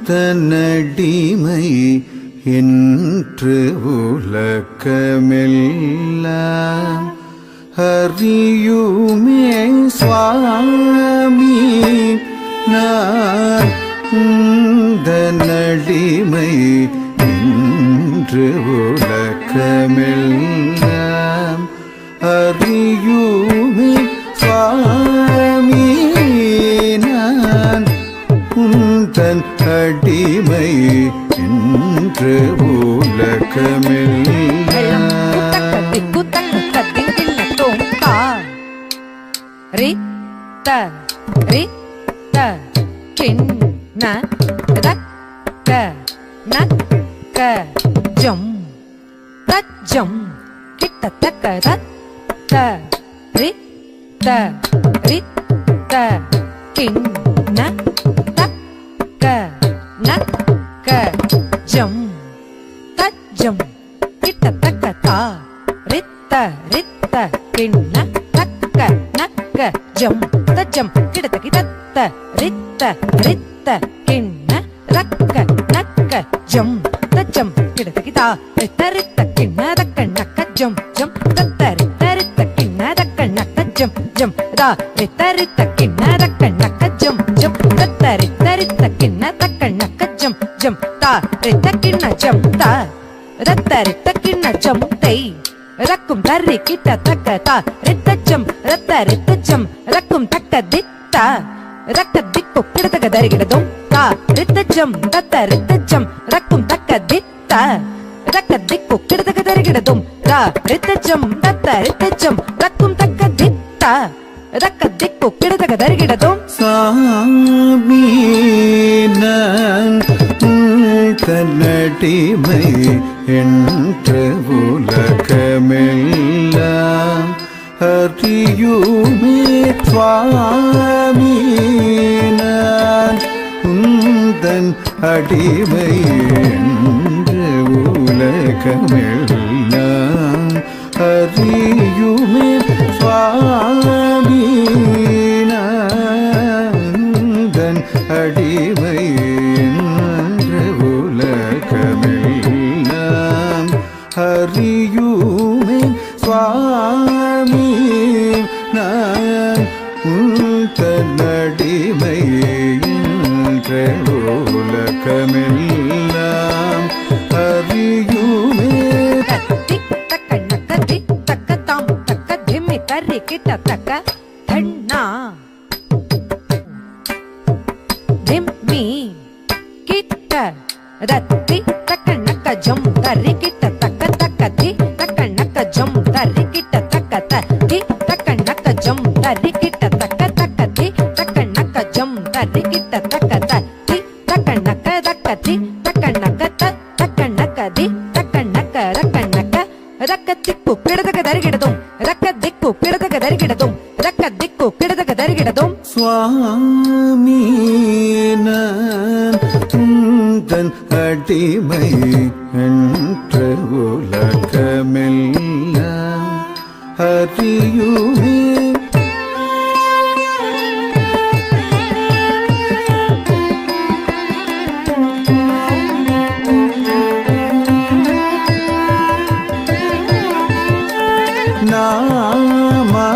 தன்னடிமை என்று உலகமெல்லாம் அறியுமே சுவாமி நான் தன்னடிமை என்று உலகமெல்லாம் அறியுமே சுவாமி நான் உந்தன் அடிமை என்று உலகமெல்லாம் ரக்கும் தரி கிட்ட தக்க தா ரித்தஜம் ரத்த ரித்தஜம் ரக்கும் தக்க தித்தா ரக்க திக்கு கிடதக தரிகிடதும் தா ரித்தஜம் தத்த ரித்தஜம் ரக்கும் தக்க தித்தா ரக்க திக்கு கிடதக தரிகிடதும் ரா ரித்தஜம் தத்த ரித்தஜம் ரக்கும் தக்க தித்தா ரக்க திக்கு கிடதக தரிகிடதும் சாமி நான் தன்னடிமை என்று உலகமெல்லாம் அறியுமே சுவாமி நான் உந்தன் அடிமை என்று உலகமெல்லாம் அறியுமே சுவாமி நான் உந்தன் அடிமை அறியுமே சுவாமி நான் உந்தனடிமை என்ற உலகமெல்லாம் அறியுமே தக்க தாம் தக்க திம்மி தரி கிட்ட தக்க தண்ணா திம்மி கிட்ட ரத்தி தக்க நக்க ஜம் தரி கிட்ட சுவாமி நான் உந்தன் அடிமை என்ற உலகமெல்லாம் அறியுமே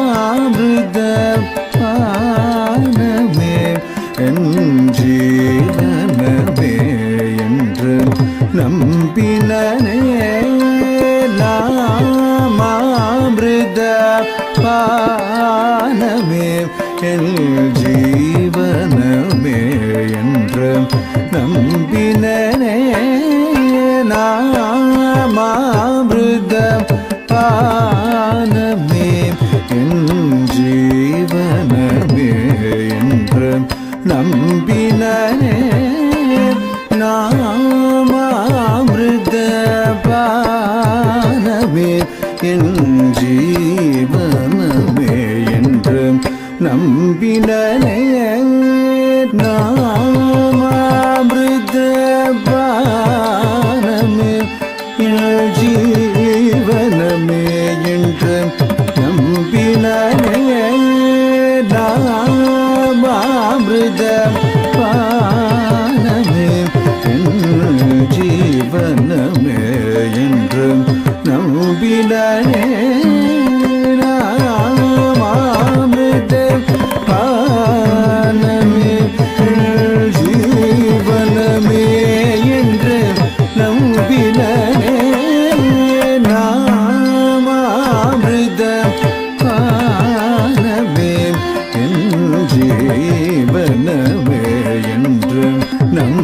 நாமாமிருத பானமே என் ஜீவனமே என்று நம்பினனே நாமாமிருத பானமே என் ஜீவனமே என்று நம்பினனே நாமாமிருத பானமே என் ஜீவனமே என்று நம்பினனே நாமாமிருத பானமே என் ஜீவனமே என்று நம்பினனே நாமாமிருத பானமே என் ஜீவனமே என்று நம்பினனே நாமாமிருத பானமே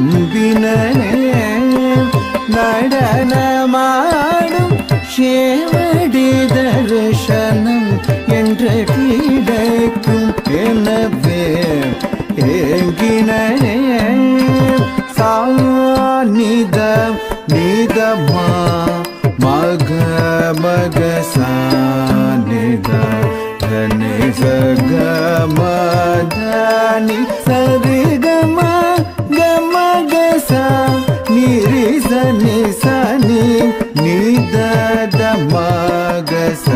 நம்பினனே நடனமாடும் சேவடி தரிசனம் என்ற கிடைக்கும் எனவே ஏங்கினனே சாநித நிதமா மக மக சாநித தனி சகமதனி சரிகம கம கசா நிரி சனி சனி நித மகச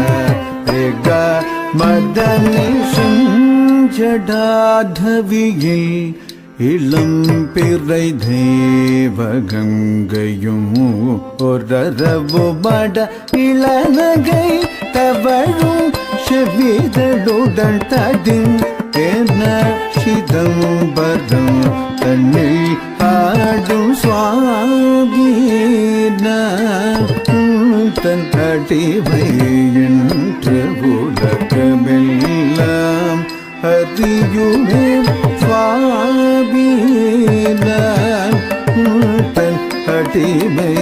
ரிக மதனி ஜடாதவியில் இளம் பிறை தேவகங்கையும் ஒரரவு மட இளநகை தவழும் செவிதழுடன் தடின் என சிதம்பரம் தன்னில் ஆடும் சுவாமீன தன் அடிவை என்று உலகமெல்லாம் அறியுமே சுவாமீன தன் அடிமை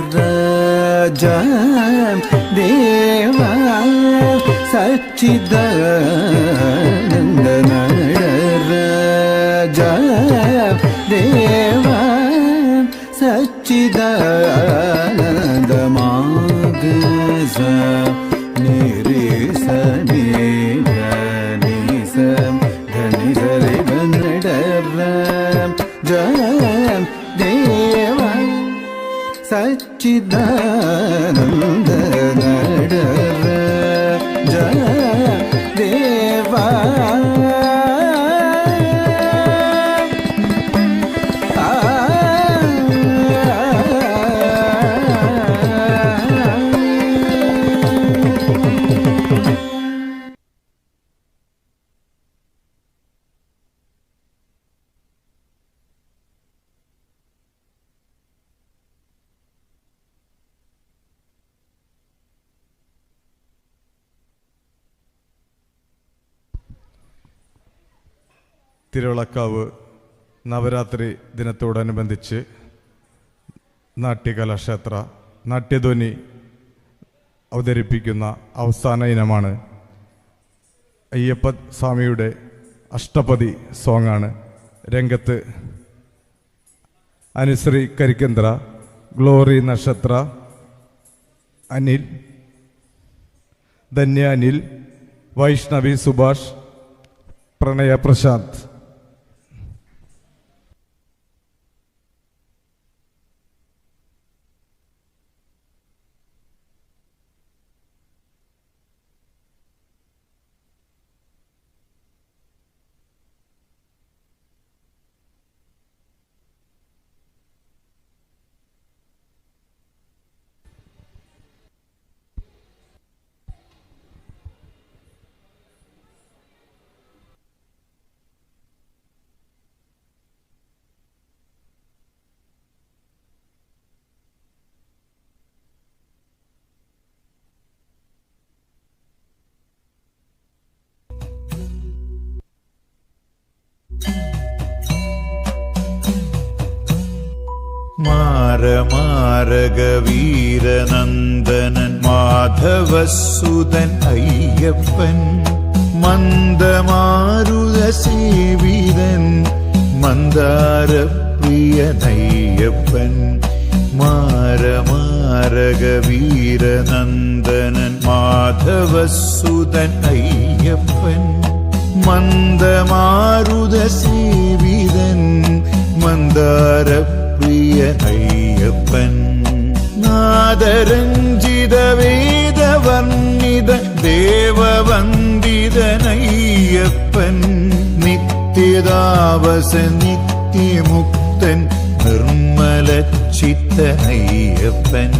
நடராஜா தேவா சச்சிதானந்த நடராஜா தேவா சச்சிதானந்த மாகச நிரேச நிரேச தனி சரி நடராஜா தேவா சச்சிதானந்த நடராஜா தேவா തിരുവിളക്കാവ് നവരാത്രി ദിനത്തോടനുബന്ധിച്ച് നാട്യകലാക്ഷേത്ര നാട്യധ്വനി അവതരിപ്പിക്കുന്ന അവസാന ഇനമാണ് അയ്യപ്പ സ്വാമിയുടെ അഷ്ടപതി സോങ്ങാണ്. രംഗത്ത് അനുശ്രീ കരിക്കന്ത്ര, ഗ്ലോറി നക്ഷത്ര, അനിൽ, ധന്യ അനിൽ, വൈഷ്ണവി സുഭാഷ്, പ്രണയ പ്രശാന്ത്. മാരമാരകവീരനന്ദനൻ മാധവസുതൻ അയ്യപ്പൻ മന്ദമാരുതസേവിതൻ മന്ദാരപ്രിയനയ്യപ്പൻ മാരമാരകവീരനന്ദനൻ മാധവസുതൻ അയ്യപ്പൻ മന്ദമാരുതസേവിതൻ മന്ദാരപ്രിയനയ്യപ്പൻ നാദരഞ്ജിത വേദവർണ്ണിത ദേവവന്ദിതനയ്യപ്പൻ നിത്യതാവസ നിത്യമുക്തൻ നിർമ്മലചിത്തനയ്യപ്പൻ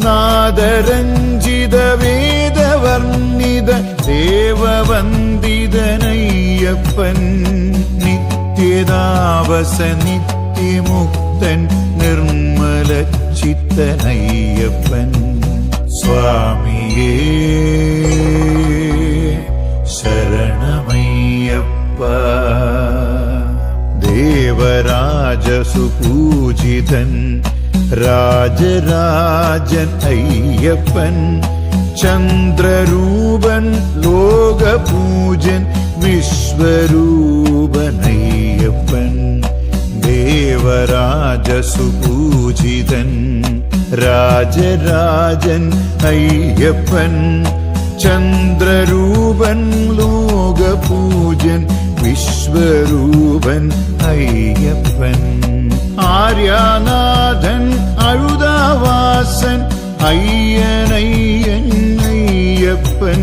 നാദരഞ്ജിത വേദവർണ്ണിത ദേവവന്ദിതനയ്യപ്പൻ നിത്യതാവസ നിത്യമുക്തൻ നിർമ്മലചിത്തനയ്യപ്പൻ സ്വാമിയേ സുപൂജിതൻ രാജരാജൻ അയ്യപ്പൻ ചന്ദ്രരൂപൻ ലോകപൂജൻ വിശ്വരൂപൻ അയ്യപ്പൻ ദേവരാജ സുപൂജിതൻ രാജരാജൻ അയ്യപ്പൻ ചന്ദ്രരൂപൻ ലോകപൂജൻ വിശ്വരൂപൻ അയ്യപ്പൻ ആര്യാനാഥൻ അഴുതാവാസൻ അയ്യനയ്യൻ അയ്യപ്പൻ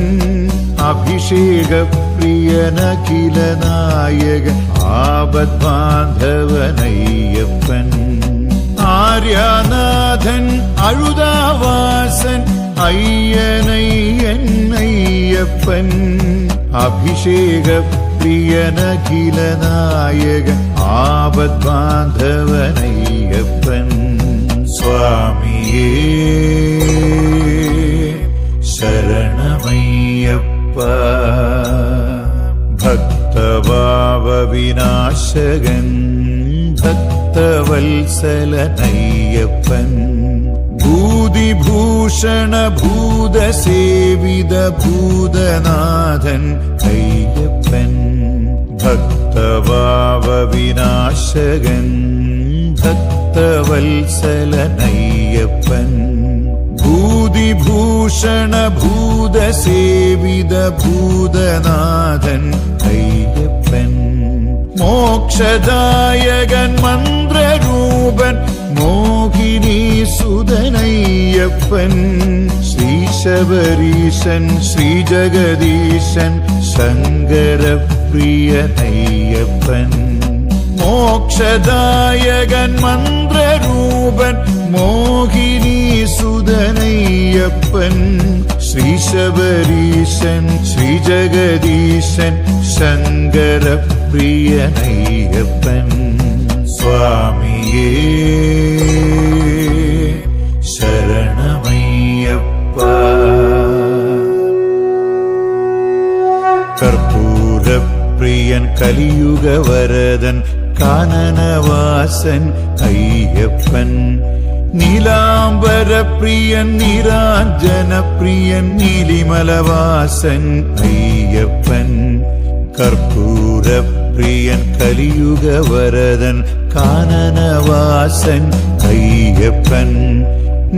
അഭിഷേക പ്രിയനഖില നായകൻ ആപദ്ബാന്ധവനയ്യപ്പൻ ആര്യാനാഥൻ അഴുതാവാസൻ അയ്യനയ്യൻ അയ്യപ്പൻ അഭിഷേക പ്രിയനഖില നായകൻ ആപദ്ബാന്ധവനയ്യപ്പൻ സ്വാമിയേ ശരണമയ്യപ്പ ഭക്തഭാവവിനാശകൻ ഭക്തവത്സലനയ്യപ്പൻ ഭൂതിഭൂഷണ ഭൂതസേവിത ഭൂതനാഥൻ അയ്യപ്പൻ ഭക്തഭാവവിനാശകൻ ഭക്തവത്സലനയ്യപ്പൻ ഭൂതിഭൂഷണ ഭൂതസേവിത ഭൂതനാഥൻ അയ്യപ്പൻ മോക്ഷദായകൻ മന്ത്രരൂപൻ മോഹിനി സുതനയ്യപ്പൻ ശ്രീശബരീശൻ ശ്രീജഗദീശൻ ശങ്കരപ്രിയനയ്യപ്പൻ മോക്ഷദായകൻ മന്ത്രരൂപൻ മോഹിനി സുതനയ്യപ്പൻ ശ്രീശബരീശൻ ശ്രീജഗദീശൻ ശങ്കരപ്രിയനയ്യപ്പൻ സ്വാമിയേ ശരണമയ്യപ്പ കർപ്പൂരപ്രിയൻ കലിയുഗവരദൻ കാനനവാസൻ അയ്യപ്പൻ നീലാംബരപ്രിയൻ നിരാഞ്ജനപ്രിയൻ നീലിമലവാസൻ അയ്യപ്പൻ കർപ്പൂരപ്രിയൻ കലിയുഗവരദൻ കാനനവാസൻ അയ്യപ്പൻ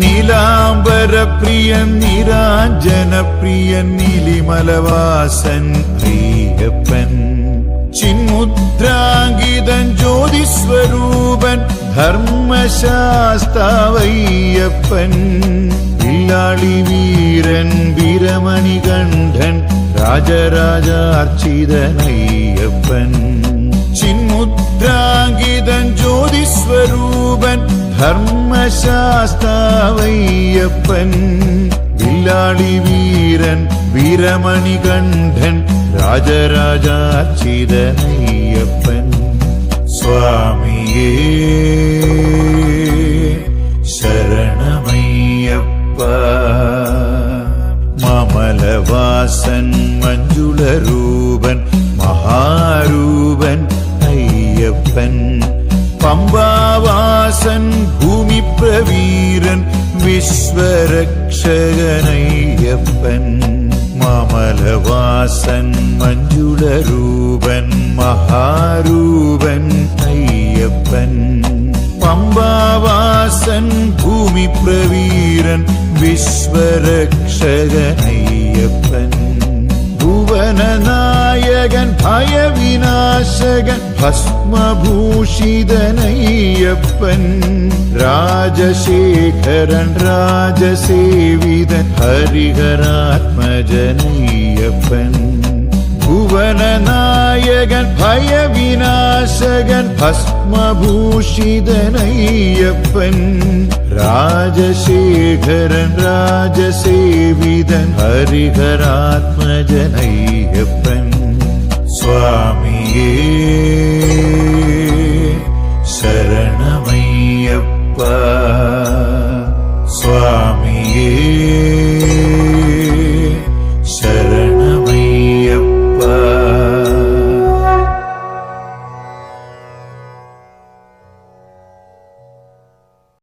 നീലാംബരപ്രിയൻ നിരാഞ്ജനപ്രിയൻ നീലിമലവാസൻ അയ്യപ്പൻ ചിന്മുദ്രാങ്കിതൻ ജ്യോതിസ്വരൂപൻ ധർമ്മശാസ്താവയ്യപ്പൻ വില്ലാളി വീരൻ വീരമണികണ്ഠൻ രാജരാജാർച്ചിതനയ്യപ്പൻ ചിന്മുദ്രാങ്കിതൻ ജ്യോതിസ്വരൂപൻ ധർമ്മശാസ്താവയ്യപ്പൻ വില്ലാളി വീരൻ വീരമണികണ്ഠൻ രാജരാജാർച്ചിതനയ്യപ്പൻ സ്വാമിയേ ശരണമയ്യപ്പ മമലവാസൻ മഞ്ജുളരൂപൻ മഹാരൂപൻ അയ്യപ്പൻ പമ്പാവാസൻ ഭൂമിപ്രവീരൻ വിശ്വരക്ഷകനയ്യപ്പൻ മമലവാസൻ മഞ്ജുളരൂപൻ മഹാരൂപൻ അയ്യപ്പൻ പമ്പാവാസൻ ഭൂമിപ്രവീരൻ വിശ്വരക്ഷകനയ്യപ്പൻ ഭുവനനായകൻ ഭയവിനാശകൻ ഭസ്മഭൂഷിതനയ്യപ്പൻ രാജശേഖരൻ രാജസേവിതൻ ഹരിഹരാത്മജനയ്യപ്പൻ ഭുവനനായകൻ ഭയവിനാശകൻ ഭസ്മഭൂഷിതനയ്യപ്പൻ രാജശേഖരൻ രാജസേവിതൻ ഹരിഹരാത്മജനയ്യപ്പൻ സ്വാമിയേ ശരണമയ്യപ്പ സ്വാമി